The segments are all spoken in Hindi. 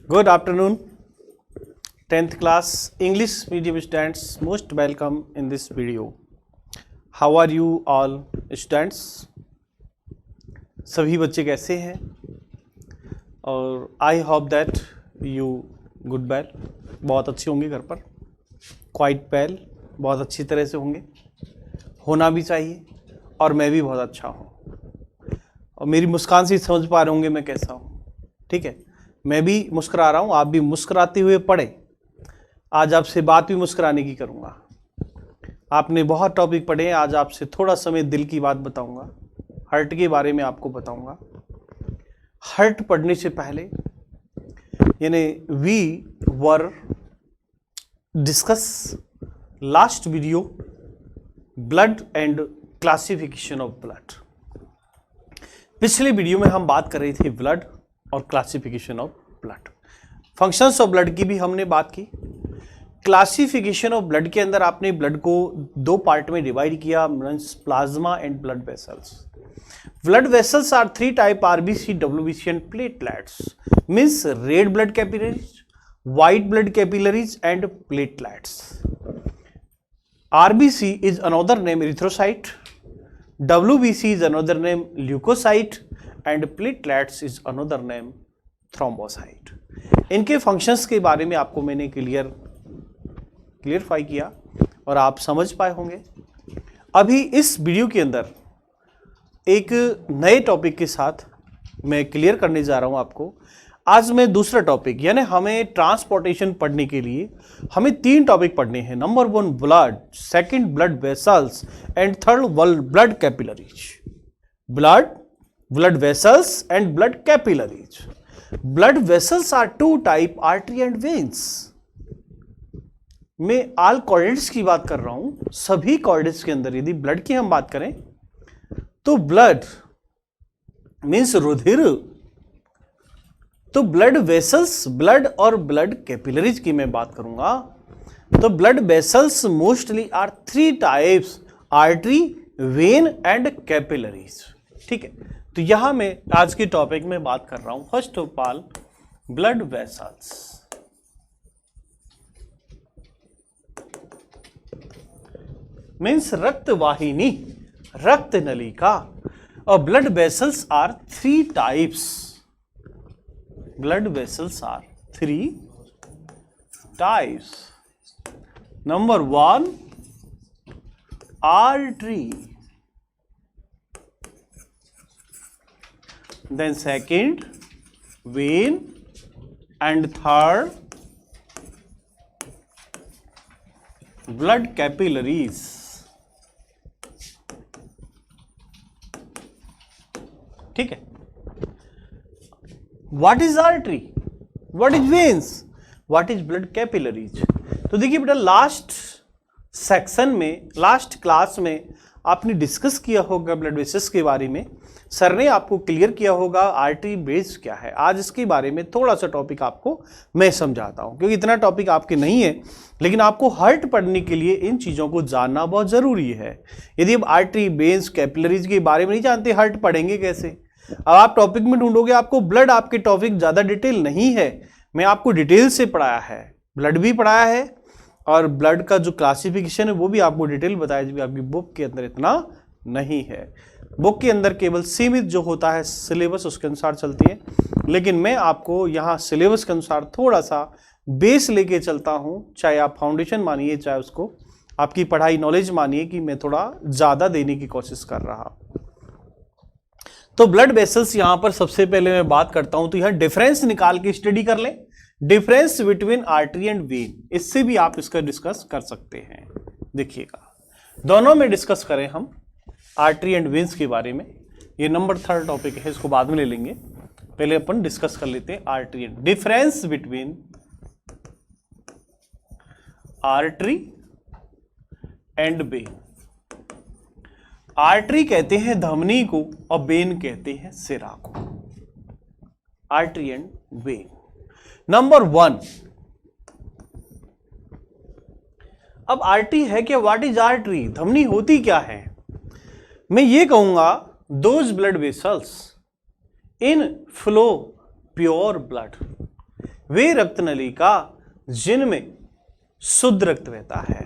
Good afternoon, 10th class English medium students. Most welcome in this video. How are you all students? सभी बच्चे कैसे हैं? और I hope that you good well, बहुत अच्छे होंगे घर पर, क्वाइट वेल, बहुत अच्छी तरह से होंगे, होना भी चाहिए। और मैं भी बहुत अच्छा हूँ और मेरी मुस्कान से समझ पा रहे होंगे मैं कैसा हूँ। ठीक है, मैं भी मुस्कुरा रहा हूँ, आप भी मुस्कुराते हुए पढ़े। आज आपसे बात भी मुस्कुराने की करूँगा। आपने बहुत टॉपिक पढ़े, आज आपसे थोड़ा समय दिल की बात बताऊँगा, हर्ट के बारे में आपको बताऊँगा। हर्ट पढ़ने से पहले यानी we were discuss last video blood and classification of blood. पिछले वीडियो में हम बात कर रहे थे ब्लड और classification of blood. Functions of blood की भी हमने बात की। क्लासिफिकेशन ऑफ ब्लड के अंदर आपने ब्लड को दो पार्ट में डिवाइड किया, means plasma and blood vessels. Blood vessels are three type, RBC, WBC and platelets, means red blood capillaries, white blood capillaries and platelets. RBC is another name erythrocyte, WBC is another name leukocyte and platelets is another name thrombocyte। इनके फंक्शंस के बारे में आपको मैंने क्लियरफाई किया और आप समझ पाए होंगे। अभी इस वीडियो के अंदर एक नए टॉपिक के साथ मैं क्लियर करने जा रहा हूं आपको। आज मैं दूसरा टॉपिक, यानी हमें ट्रांसपोर्टेशन पढ़ने के लिए हमें तीन टॉपिक पढ़ने हैं। Number 1 blood, second blood vessels and third blood capillaries. Blood vessels and blood capillaries. Blood vessels are two type, artery and veins. मैं ऑल कॉर्डेट्स की बात कर रहा हूं। सभी कॉर्डेट्स के अंदर यदि ब्लड की हम बात करें तो ब्लड मीन्स रुधिर, तो ब्लड वेसल्स, ब्लड और ब्लड कैपिलरीज की मैं बात करूंगा तो blood vessels mostly are three types, artery, vein and capillaries. ठीक है, तो यहां मैं आज के टॉपिक में बात कर रहा हूं। First of all blood vessels. Means रक्त वाहिनी, रक्त नलिका। और blood vessels are three types. Blood vessels are three types. Number 1 artery, then second vein and third blood capillaries। ठीक है, What is artery? What is veins? What is blood capillaries? तो देखिए बेटा, लास्ट सेक्शन में, लास्ट क्लास में आपने डिस्कस किया होगा ब्लड वेसल्स के बारे में। सर ने आपको क्लियर किया होगा आर्टरी वेन्स क्या है। आज इसके बारे में थोड़ा सा टॉपिक आपको मैं समझाता हूं, क्योंकि इतना टॉपिक आपके नहीं है, लेकिन आपको हर्ट पढ़ने के लिए इन चीज़ों को जानना बहुत ज़रूरी है। यदि आप आर्टरी, वेन्स, कैपिलरीज के बारे में नहीं जानते, हर्ट पढ़ेंगे कैसे? अब आप टॉपिक में ढूंढोगे, आपको ब्लड, आपके टॉपिक ज़्यादा डिटेल नहीं है, मैं आपको डिटेल से पढ़ाया है, ब्लड भी पढ़ाया है और ब्लड का जो क्लासिफिकेशन है वो भी आपको डिटेल बताया, जो आपकी बुक के अंदर इतना नहीं है। बुक के अंदर केवल सीमित जो होता है सिलेबस उसके अनुसार चलती है, लेकिन मैं आपको यहाँ सिलेबस के अनुसार थोड़ा सा बेस लेके चलता हूँ। चाहे आप फाउंडेशन मानिए, चाहे उसको आपकी पढ़ाई नॉलेज मानिए, कि मैं थोड़ा ज़्यादा देने की कोशिश कर रहा हूँ। तो ब्लड वेसल्स यहां पर सबसे पहले मैं बात करता हूं, तो यह डिफरेंस निकाल के स्टडी कर लें, difference between artery and when. इससे भी आप इसका डिस्कस कर सकते हैं। देखिएगा, दोनों में डिस्कस करें हम आर्टरी एंड वेन्स के बारे में। ये नंबर 3 टॉपिक है, इसको बाद में ले लेंगे, पहले अपन डिस्कस कर लेते हैं artery and difference between artery and when. Artery कहते हैं धमनी को और वेन कहते हैं सिरा को। Artery and when. नंबर 1, अब आर्टरी है क्या? What is artery? धमनी होती क्या है? मैं ये कहूंगा, those blood vessels in flow pure blood, वे रक्त नलिका जिनमें शुद्ध रक्त बहता है।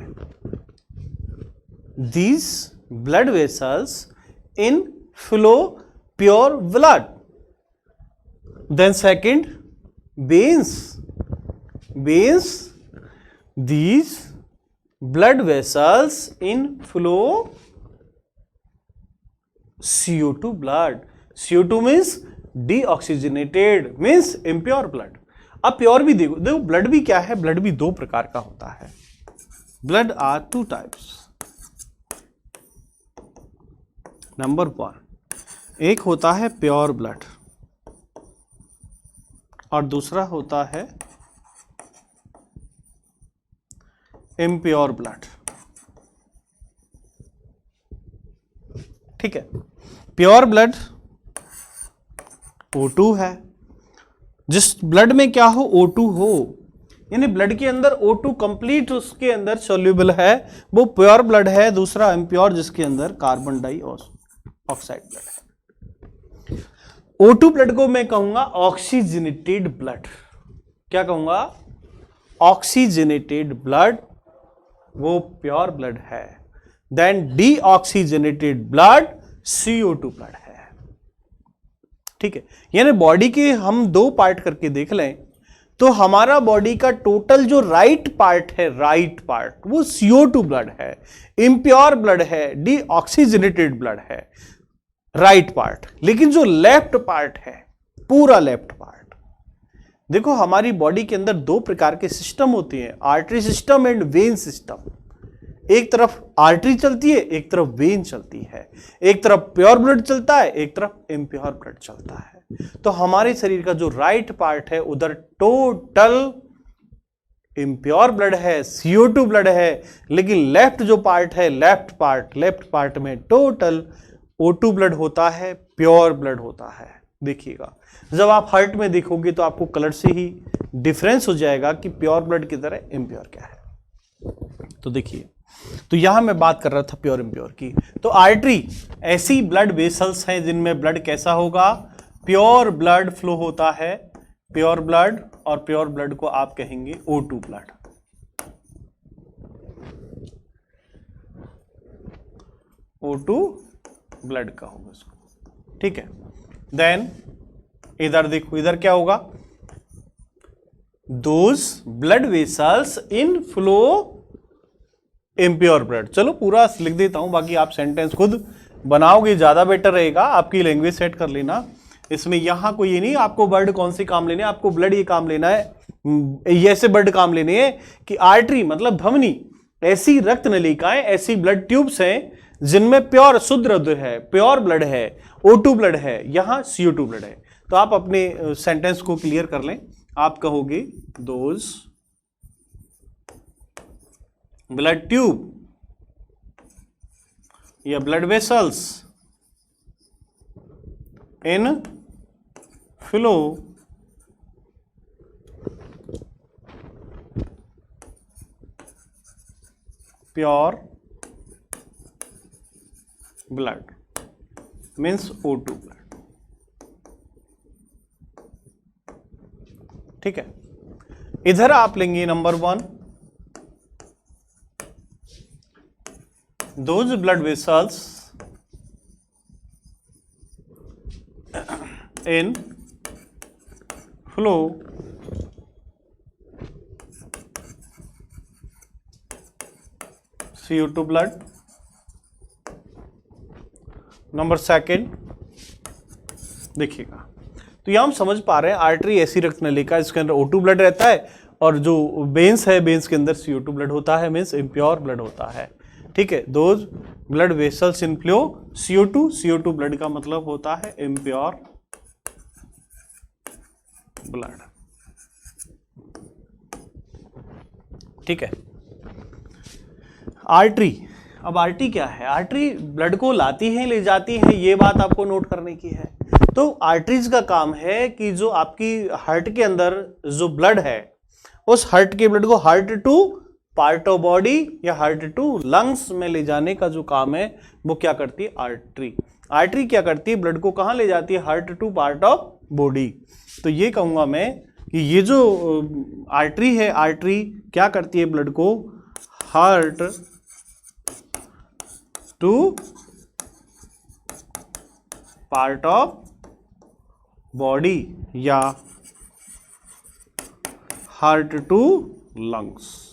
These blood vessels in flow pure blood. Then second, veins. These blood vessels in flow CO2 blood. CO2 means deoxygenated, means impure blood. अब प्योर भी देखो ब्लड भी क्या है, ब्लड भी दो प्रकार का होता है। Blood are two types. Number 1, एक होता है प्योर ब्लड और दूसरा होता है इम्प्योर ब्लड। ठीक है, प्योर ब्लड O2 है। जिस ब्लड में क्या हो, O2 हो, यानी ब्लड के अंदर O2 कंप्लीट उसके अंदर सोल्यूबल है, वो प्योर ब्लड है। दूसरा इम्प्योर जिसके अंदर कार्बन डाइऑक्साइड ब्लड है। O2 ब्लड को मैं कहूंगा ऑक्सीजनेटेड ब्लड। क्या कहूंगा? ऑक्सीजनेटेड ब्लड, वो प्योर ब्लड है। Then deoxygenated blood CO2 blood है। ठीक है, यानी बॉडी के हम दो पार्ट करके देख लें तो हमारा बॉडी का टोटल जो राइट पार्ट है, राइट पार्ट वो CO2 ब्लड है, इम्प्योर ब्लड है, डीऑक्सीजनेटेड ब्लड है राइट पार्ट। लेकिन जो लेफ्ट पार्ट है, पूरा लेफ्ट पार्ट, देखो हमारी बॉडी के अंदर दो प्रकार के सिस्टम होते हैं, artery system and when system. एक तरफ आर्टरी चलती है, एक तरफ वेन चलती है। एक तरफ प्योर ब्लड चलता है, एक तरफ इम्प्योर ब्लड चलता है। तो हमारे शरीर का जो राइट पार्ट है उधर टोटल इम्प्योर ब्लड है, CO2 ब्लड है। लेकिन लेफ्ट जो पार्ट है, लेफ्ट पार्ट में टोटल O2 ब्लड होता है, प्योर ब्लड होता है। देखिएगा, जब आप हार्ट में देखोगे तो आपको कलर से ही डिफरेंस हो जाएगा कि प्योर ब्लड की तरह इम्प्योर क्या है। तो देखिए, तो यहां मैं बात कर रहा था प्योर इम्प्योर की। तो आर्टरी ऐसी ब्लड वेसल्स हैं जिनमें ब्लड कैसा होगा, प्योर ब्लड फ्लो होता है, प्योर ब्लड, और प्योर ब्लड को आप कहेंगे O2 ब्लड। O2 ब्लड का होगा उसको। ठीक है, देन इधर देखो, इधर क्या होगा, those blood vessels in flow impure blood. चलो पूरा लिख देता हूं, बाकी आप सेंटेंस खुद बनाओगे, ज्यादा बेटर रहेगा। आपकी लैंग्वेज सेट कर लेना इसमें। यहां कोई ये नहीं आपको वर्ड कौन से काम लेने, आपको ब्लड ये काम लेना है, ये ऐसे वर्ड काम लेने हैं कि आर्टरी मतलब धमनी, ऐसी रक्त नलिकाएं, ऐसी ब्लड ट्यूब्स हैं जिनमें प्योर शुद्ध रक्त है, प्योर ब्लड है, O2 ब्लड है, यहां CO2 ब्लड है। तो आप अपने सेंटेंस को क्लियर कर लें। आप कहोगे दोज ब्लड ट्यूब या blood vessels in flow pure blood means O2 blood. ठीक है, इधर आप लेंगे number 1, those blood vessels in flow CO2 blood। Number 2, देखिएगा, तो यहां हम समझ पा रहे हैं आर्टरी ऐसी रक्त नलिका इसके अंदर O2 ब्लड रहता है, और जो वेन्स है, वेन्स के अंदर CO2 ब्लड होता है, मीन्स इम्प्योर ब्लड होता है। ठीक है, those blood vessels in flow CO2 blood का मतलब होता है इम्प्योर ब्लड। ठीक है, आर्टरी, अब आर्टरी क्या है? आर्टरी ब्लड को लाती है, ले जाती है, ये बात आपको नोट करने की है। तो आर्टरीज का काम है कि जो आपकी हार्ट के अंदर जो ब्लड है, उस हार्ट के ब्लड को heart to part of body या हार्ट टू लंग्स में ले जाने का जो काम है वो क्या करती है? आर्टरी। आर्टरी क्या करती है? ब्लड को कहां ले जाती है? Heart to part of body. तो ये कहूंगा मैं कि ये जो आर्टरी है, आर्टरी क्या करती है ब्लड को heart to part of body या हार्ट टू लंग्स।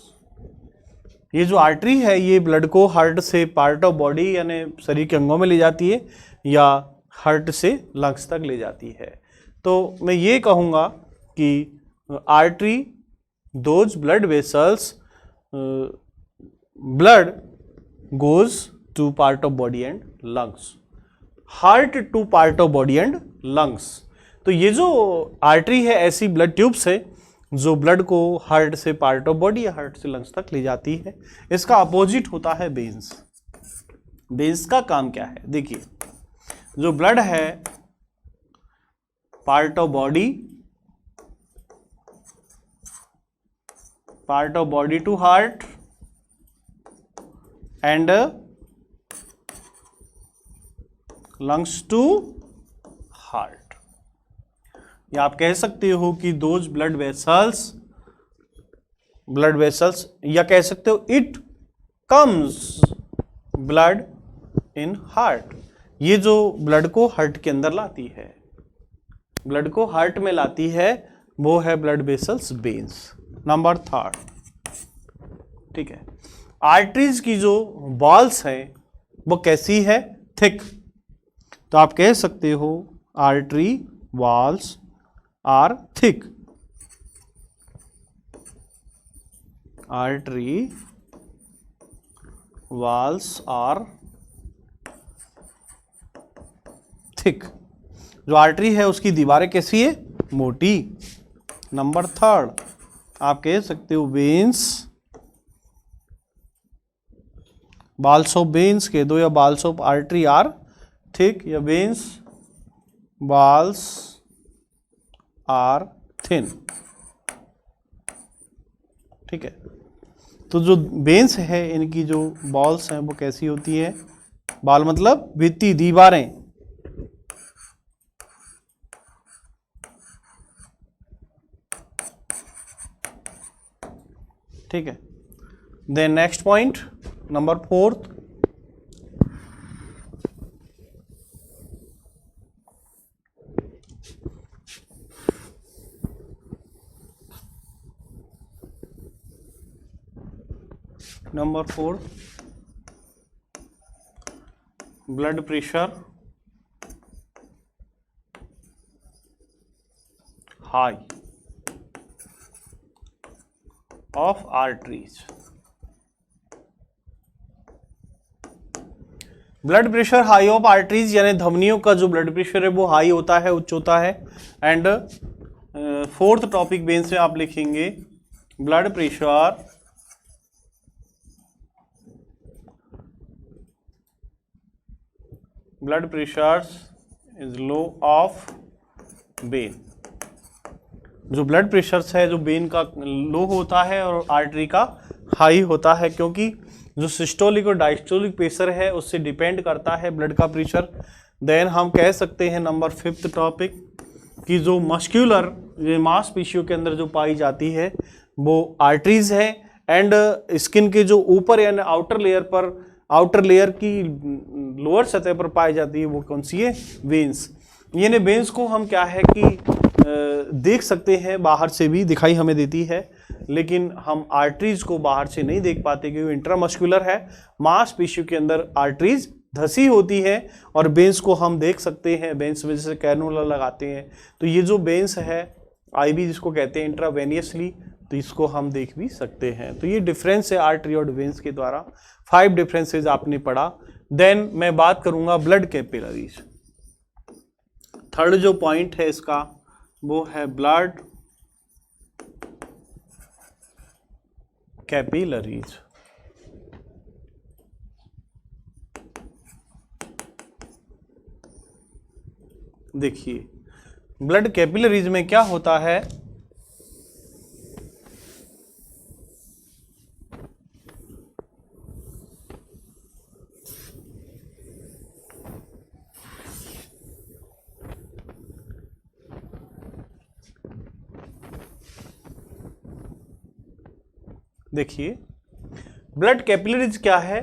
ये जो आर्टरी है ये ब्लड को हार्ट से पार्ट ऑफ बॉडी यानी शरीर के अंगों में ले जाती है या हार्ट से लंग्स तक ले जाती है। तो मैं ये कहूँगा कि artery those blood vessels blood goes to part of body and lungs, heart to part of body and lungs. तो ये जो आर्टरी है ऐसी ब्लड ट्यूब्स है जो ब्लड को हार्ट से पार्ट ऑफ बॉडी या हार्ट से लंग्स तक ले जाती है। इसका अपोजिट होता है वेन्स। वेन्स का काम क्या है? देखिए, जो ब्लड है part of body to heart and lungs to heart, या आप कह सकते हो कि दोज ब्लड वेसल्स या कह सकते हो it comes blood in heart. ये जो ब्लड को हार्ट के अंदर लाती है, ब्लड को हार्ट में लाती है, वो है ब्लड वेसल्स वेन्स। नंबर 3, ठीक है, आर्टरीज की जो वॉल्स हैं वो कैसी है? थिक। तो आप कह सकते हो artery walls are thick, artery walls are thick. जो आर्टरी है उसकी दीवारें कैसी है? मोटी। नंबर 3, आप कह सकते हो वेन्स, बॉल्स ऑफ वेन्स कह दो या walls of artery are thick, या वेन्स बॉल्स आर थिन। ठीक है, तो जो वेन्स है इनकी जो बॉल्स हैं वो कैसी होती है? बॉल मतलब भित्ति, दीवारें। ठीक है, then next point number 4, blood pressure high of arteries. Blood pressure high of arteries यानी धमनियों का जो ब्लड प्रेशर है वो हाई होता है, उच्च होता है। एंड 4th टॉपिक बेंच में आप लिखेंगे blood pressure is low of when. जो ब्लड प्रेशर है जो वेन का लो होता है और आर्टरी का हाई होता है, क्योंकि जो सिस्टोलिक और डायस्टोलिक प्रेशर है उससे डिपेंड करता है ब्लड का प्रेशर। देन हम कह सकते हैं नंबर 5th टॉपिक कि जो मस्क्यूलर मांसपेशियों के अंदर जो पाई जाती है वो आर्टरीज है, एंड स्किन के जो ऊपर यानी आउटर लेयर की लोअर सतह पर पाई जाती है वो कौन सी है? वेन्स। यानी वेन्स को हम क्या है कि देख सकते हैं, बाहर से भी दिखाई हमें देती है, लेकिन हम आर्टरीज को बाहर से नहीं देख पाते क्योंकि इंट्रामस्कुलर है। मांसपेशियों के अंदर आर्टरीज धसी होती है और वेन्स को हम देख सकते हैं, वेन्स में जैसे कैनुला लगाते हैं तो ये जो वेन्स है आईवी जिसको कहते हैं इंट्रावेनियसली, तो इसको हम देख भी सकते हैं। तो ये डिफरेंस है आर्टरी और वेन्स के द्वारा। 5 डिफरेंसेस आपने पढ़ा। देन मैं बात करूंगा ब्लड कैपिलरीज। 3rd जो पॉइंट है इसका वो है ब्लड कैपिलरीज। देखिए ब्लड कैपिलरीज में क्या होता है, देखिए ब्लड कैपिलरीज क्या है,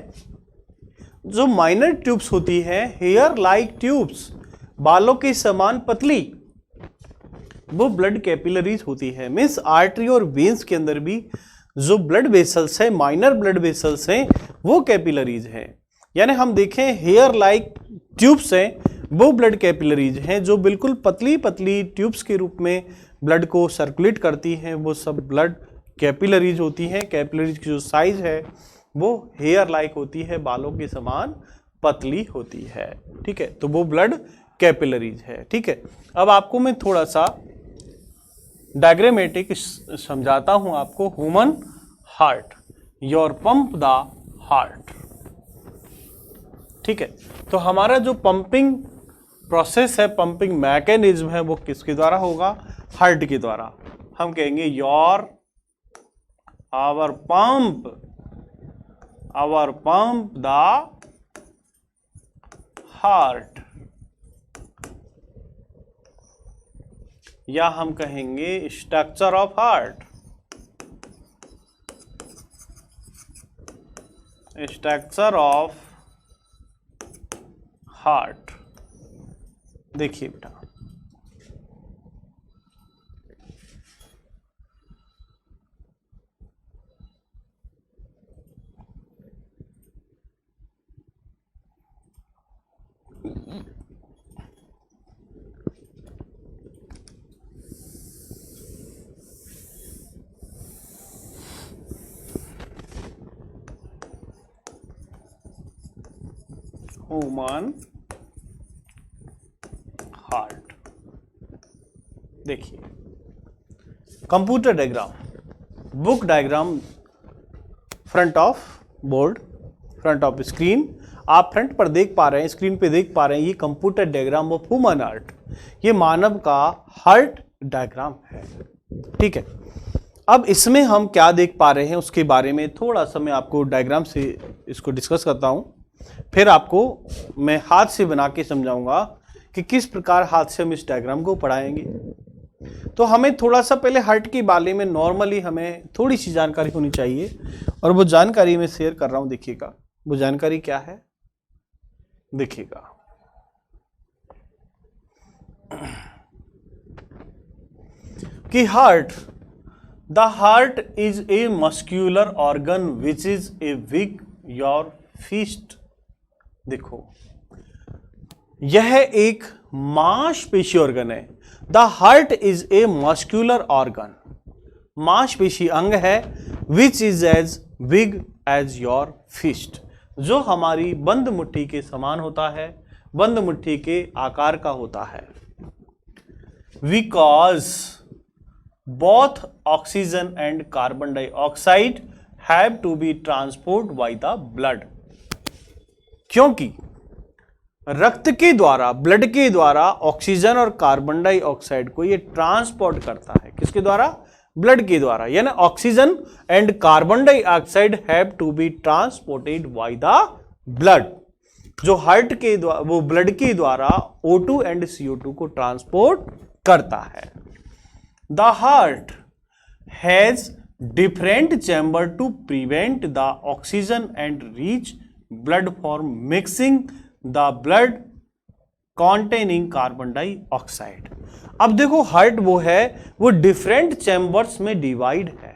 जो माइनर ट्यूब्स होती है, हेयर लाइक ट्यूब्स, बालों के समान पतली, वो ब्लड कैपिलरीज होती है। मीन्स आर्टरी और वेन्स के अंदर भी जो ब्लड वेसल्स है, माइनर ब्लड वेसल्स हैं, वो कैपिलरीज हैं। यानी हम देखें हेयर लाइक ट्यूब्स हैं, वो ब्लड कैपिलरीज हैं, जो बिल्कुल पतली पतली ट्यूब्स के रूप में ब्लड को सर्कुलेट करती हैं, वो सब ब्लड कैपिलरीज होती हैं। कैपिलरीज की जो साइज है वो हेयर लाइक होती है, बालों के समान पतली होती है। ठीक है, तो वो ब्लड कैपिलरीज है। ठीक है, अब आपको मैं थोड़ा सा डायग्रामेटिक समझाता हूं आपको। Human heart, your pump the heart. ठीक है, तो हमारा जो पंपिंग प्रोसेस है, पंपिंग मैकेनिज्म है, वो किसके द्वारा होगा? हार्ट के द्वारा। हम कहेंगे your our pump the heart, या हम कहेंगे structure of heart, structure of heart. देखिए बेटा, ह्यूमन हार्ट। देखिए computer diagram, book diagram, front of board, front of screen, आप फ्रंट पर देख पा रहे हैं, स्क्रीन पे देख पा रहे हैं, ये computer diagram of human heart, ये मानव का हार्ट डायग्राम है। ठीक है, अब इसमें हम क्या देख पा रहे हैं उसके बारे में थोड़ा सा मैं आपको डायग्राम से इसको डिस्कस करता हूं, फिर आपको मैं हाथ से बना के समझाऊंगा कि किस प्रकार हाथ से हम इस डायग्राम को पढ़ाएंगे। तो हमें थोड़ा सा पहले हार्ट के बारे में नॉर्मली हमें थोड़ी सी जानकारी होनी चाहिए, और वो जानकारी मैं शेयर कर रहा हूं। देखिएगा वो जानकारी क्या है, देखिएगा कि the heart is a muscular organ which is a big your fist. देखो यह एक मांसपेशी ऑर्गन है। The heart is a muscular organ, मांसपेशी अंग है, which is as big as your fist, जो हमारी बंद मुट्ठी के समान होता है, बंद मुट्ठी के आकार का होता है। Because both oxygen and carbon dioxide have to be transported by the blood, क्योंकि रक्त के द्वारा, ब्लड के द्वारा ऑक्सीजन और कार्बन डाइऑक्साइड को ये ट्रांसपोर्ट करता है। किसके द्वारा? ब्लड के द्वारा। यानी oxygen and carbon dioxide have to be transported by the blood, जो हार्ट के द्वारा, वो ब्लड के द्वारा O2 एंड CO2 को ट्रांसपोर्ट करता है। The heart has different chamber to prevent the oxygen and reach blood from mixing the blood containing carbon dioxide। अब देखो हार्ट वो है, वो डिफरेंट चैम्बर्स में डिवाइड है,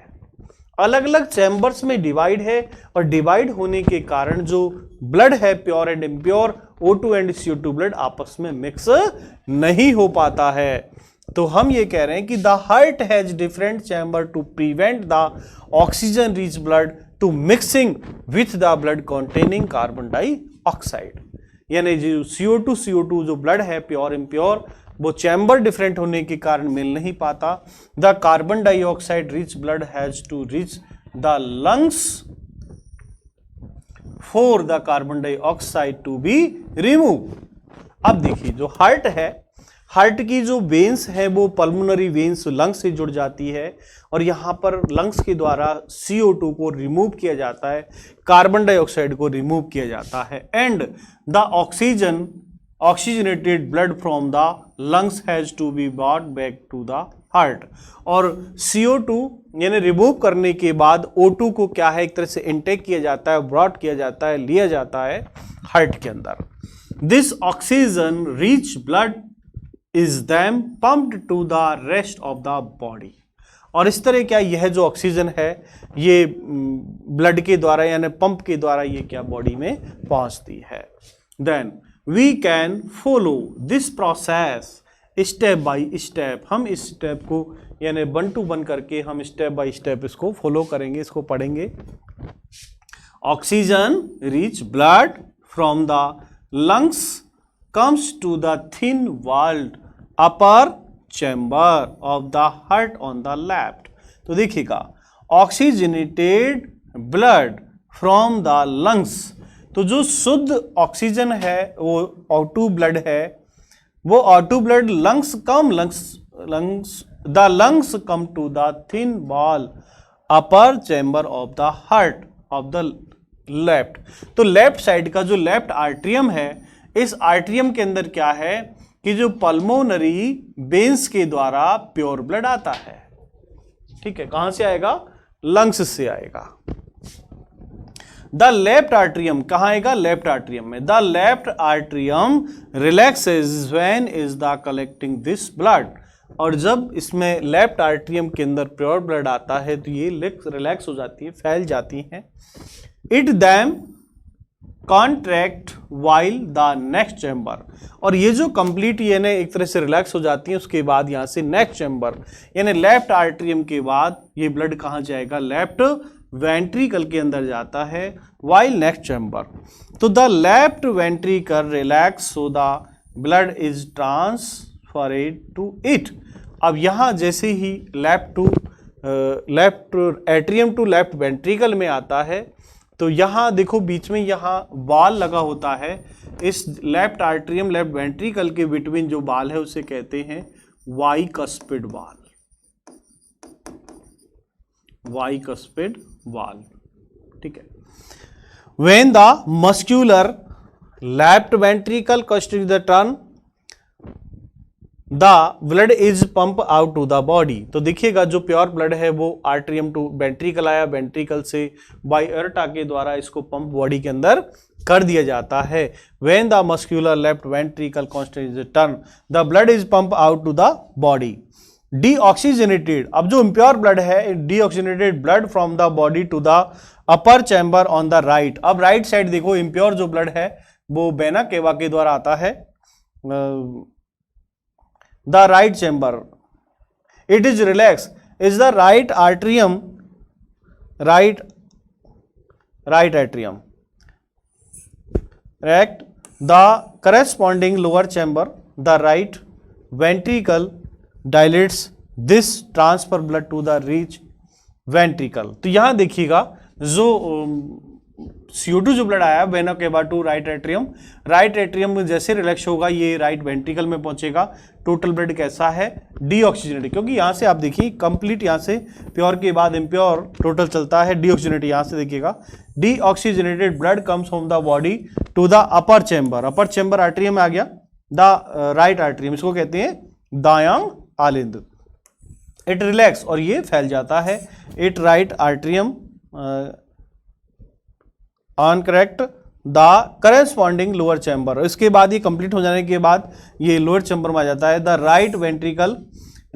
अलग अलग चैम्बर्स में डिवाइड है, और डिवाइड होने के कारण जो ब्लड है, pure and impure, O2 and CO2 blood आपस में मिक्स नहीं हो पाता है। तो हम ये कह रहे हैं कि the heart has different chamber to prevent the oxygen rich blood to mixing with the blood containing carbon dioxide. यानी जो CO2 जो ब्लड है, प्योर इम्प्योर, वो चैम्बर डिफरेंट होने के कारण मिल नहीं पाता। The carbon dioxide rich blood has to reach the lungs for the carbon dioxide to be remove. अब देखिए जो हार्ट है, हार्ट की जो वेन्स है वो पल्मोनरी वेन्स लंग्स से जुड़ जाती है, और यहां पर लंग्स के द्वारा CO2 को रिमूव किया जाता है, कार्बन डाइऑक्साइड को रिमूव किया जाता है, and the oxygenated blood from the lungs has to be brought back to the heart. और CO2 यानी रिमूव करने के बाद O2 को क्या है, एक तरह से इनटेक किया जाता है, ब्रॉड किया जाता है, लिया जाता है हार्ट के अंदर। This oxygen rich blood is then pumped to the rest of the body. और इस तरह क्या यह जो ऑक्सीजन है ये ब्लड के द्वारा यानी पंप के द्वारा ये क्या बॉडी में पहुंचती है। Then we can follow this process step by step. हम इस स्टेप को यानी 1 to 1 करके हम स्टेप बाय स्टेप इसको फॉलो करेंगे, इसको पढ़ेंगे। Oxygen rich blood from the lungs comes to the thin walled upper chamber of the heart on the left. तो देखिएगा oxygenated blood from the lungs, तो जो शुद्ध ऑक्सीजन है वो O2 ब्लड है, वो O2 blood lungs the lungs come to the thin wall upper chamber of the heart of the left. तो लेफ्ट साइड का जो लेफ्ट आर्ट्रियम है, इस आर्ट्रियम के अंदर क्या है कि जो पल्मोनरी वेन्स के द्वारा प्योर ब्लड आता है। ठीक है, कहां से आएगा, लंग्स से आएगा। द लेफ्ट आर्ट्रियम कहां आएगा, लेफ्ट आर्ट्रियम में। The left atrium relaxes when is the collecting this blood. और जब इसमें लेफ्ट आर्ट्रियम के अंदर प्योर ब्लड आता है तो ये रिलैक्स हो जाती है, फैल जाती है। It them contract while the next chamber. और ये जो कंप्लीट यानी एक तरह से रिलैक्स हो जाती है, उसके बाद यहां से नेक्स्ट चैम्बर यानी लेफ्ट आर्ट्रियम के बाद ये ब्लड कहां जाएगा, लेफ्ट वेंट्रिकल के अंदर जाता है, वाइल नेक्स्ट चैम्बर। तो the left ventricle relax so the blood is transferred to it. अब यहां जैसे ही left atrium to left ventricle में आता है तो यहां देखो बीच में यहां बाल लगा होता है। इस लेफ्ट आर्ट्रियम लेफ्ट वेंट्रिकल के बिटवीन जो बाल है उसे कहते हैं बाइकस्पिड वाल, बाइकस्पिड वाल। ठीक है। When the muscular left ventricle constitutes the turn the blood is pump out to the body. तो देखिएगा जो प्योर ब्लड है वो आर्ट्रियम टू वेंट्रिकल आया, वेंट्रिकल से बाय एर्टा के द्वारा इसको पंप बॉडी के अंदर कर दिया जाता है। When the muscular left ventricle constitutes the turn the blood is pump out to the body. Deoxygenated, अब जो इम्प्योर ब्लड है, deoxygenated blood from the body to the upper chamber on the right. अब राइट साइड देखो इम्प्योर जो ब्लड है वो वेना केवा के द्वारा आता है the right chamber. It is relax is the right atrium, right atrium react the corresponding lower chamber the right ventricle dilates this transfer blood to the reach ventricle। तो यहां देखिएगा जो CO2 जो ब्लड आया vena cava to right atrium में जैसे रिलैक्स होगा ये राइट वेंट्रिकल में पहुंचेगा। टोटल ब्लड कैसा है, डीऑक्सीजनेटेड, क्योंकि यहां से आप देखिए कंप्लीट यहां से प्योर के बाद इम्प्योर टोटल चलता है, डीऑक्सीजनेटेड। यहां से देखिएगा deoxygenated blood comes from the body to the upper chamber atrium में आ गया, द राइट आर्ट्रियम, इसको कहते हैं दायांग आलिंद। इट रिलैक्स और ये फैल जाता है। It right atrium on correct the corresponding lower chamber. इसके बाद ये कंप्लीट हो जाने के बाद ये लोअर चैम्बर में आ जाता है। The right ventricle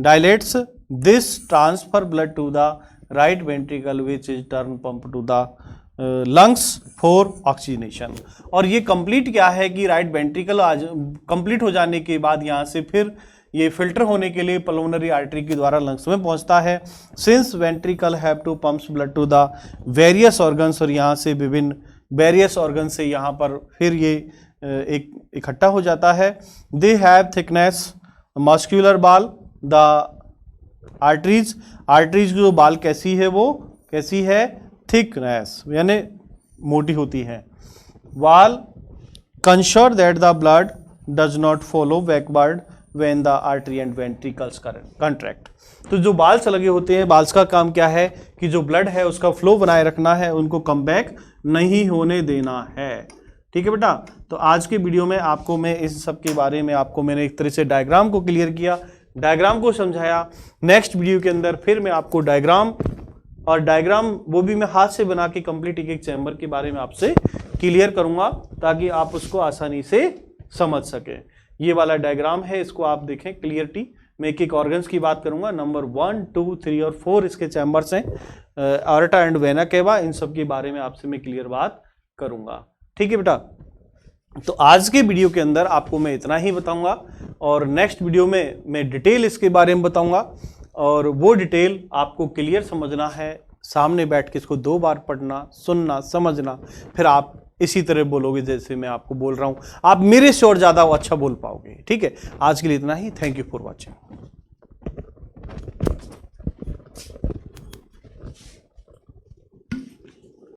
dilates this transfer blood to the right ventricle which is turn pump to the lungs for oxygenation. और ये कंप्लीट क्या है कि राइट वेंट्रिकल कंप्लीट हो जाने के बाद यहाँ से फिर ये फिल्टर होने के लिए पल्मोनरी आर्टरी के द्वारा लंग्स में पहुंचता है। Since ventricle have to pumps blood to the various organs, और यहाँ से विभिन्न वेरियस ऑर्गन से यहाँ पर फिर ये एक इकट्ठा हो जाता है। दे हैव थिकनेस मस्क्यूलर बाल द आर्टरीज की जो बाल कैसी है, वो कैसी है, थिकनेस यानी मोटी होती है। Wall ensure that the blood does not follow backward when the artery and ventricles contract. तो जो बाल्स लगे होते हैं, बाल्स का काम क्या है कि जो ब्लड है उसका फ्लो बनाए रखना है, उनको कम बैक नहीं होने देना है। ठीक है बेटा, तो आज के वीडियो में आपको मैं इस सब के बारे में आपको मैंने एक तरह से डायग्राम को क्लियर किया डायग्राम को समझाया। नेक्स्ट वीडियो के अंदर फिर मैं आपको डायग्राम वो भी मैं हाथ से बना के कंप्लीट एक चैम्बर के बारे में आपसे क्लियर करूंगा, ताकि आप उसको आसानी से समझ सकें। ये वाला डायग्राम है, इसको आप देखें क्लियरिटी। मैं एक ऑर्गन्स की बात करूंगा, नंबर 1, 2, 3 और 4 इसके चैम्बर्स हैं, आर्टा एंड वेना केवा, इन सब के बारे में आपसे मैं क्लियर बात करूंगा। ठीक है बेटा, तो आज के वीडियो के अंदर आपको मैं इतना ही बताऊंगा, और नेक्स्ट वीडियो में मैं डिटेल इसके बारे में बताऊंगा, और वो डिटेल आपको क्लियर समझना है। सामने बैठ के इसको 2 बार पढ़ना, सुनना, समझना, फिर आप इसी तरह बोलोगे जैसे मैं आपको बोल रहा हूं। आप मेरे से और ज्यादा अच्छा बोल पाओगे। ठीक है, आज के लिए इतना ही। Thank you for watching.